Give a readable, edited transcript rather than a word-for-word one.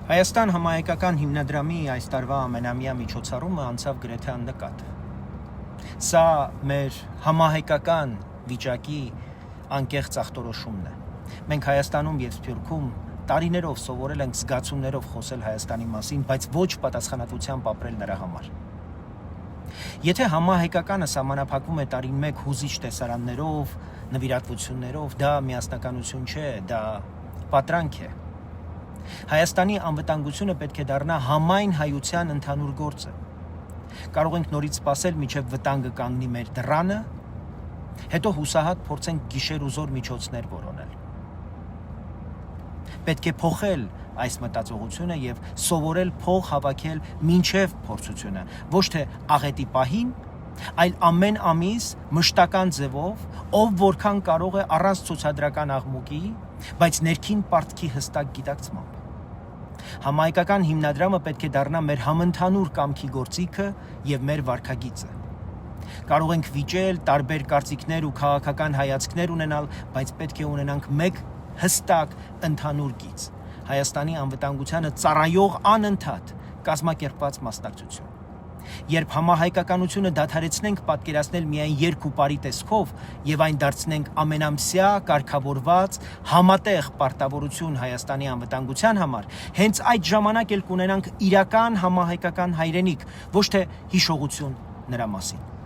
Հայաստան համահայկական հիմնադրամի այս տարվա ամենամյա միջոցառումը անցավ գրեթե աննկատ։ Սա մեր համահայկական վիճակի անկեղծ ախտորոշումն է։ Մենք Հայաստանում և Սփյուռքում տարիներով սովորել ենք զգացումներով խոսել Հայաստանի մասին, բայց ոչ պատասխանատվությամբ ապրել նրա համար։ Եթե համահայկականը սահմանափակվում է տարին մեկ հուզիչ տեսարաններով, նվիրատվություններով, դա միասնականություն չէ, դա պատրանք է։ Հայաստանի անվտանգությունը պետք է դառնա համայն հայության ընդհանուր գործը։ Կարող ենք նորից սպասել, մինչև վտանգը կանգնի մեր դռանը, հետո հուսահատ փորձենք գիշեր ու զօր միջոցներ որոնել։ Պետք է փոխել այս մտածողությունը և սովորել փող հավաքել մինչև փորձությունը, ոչ թե աղետի պահին, այլ ամեն ամիս մշտական ձևով, ով որքան կարող է առանց ցուցադրական աղմուկի, բայց ներքին պարտքի հստակ գիտակցմամբ։ Համահայկական հիմնադրամը պետք է դառնա մեր համընդհանուր կամքի գործիքը և մեր վարքագիծը։ Կարող ենք վիճել, տարբեր կարծիքներ ու քաղաքական հայացքներ ունենալ, բայց պետք է ունենանք մեկ հստակ ընդհանուր գիծ՝ Հայաստանի անվտանգությանը ծառայող անընդհատ կազմակերպված մասնակցություն։ Երբ համահայկականությունը դադարեցնենք պատկերացնել միայն երգ ու պարի տեսքով և այն դարձնենք ամենամսյա կարգավորված համատեղ պարտավորություն Հայաստանի անվտանգության համար, հենց այդ ժամանակ էլ կունենանք իրական համահայկական հայրենիք, ոչ թե հիշողություն նրա մասին։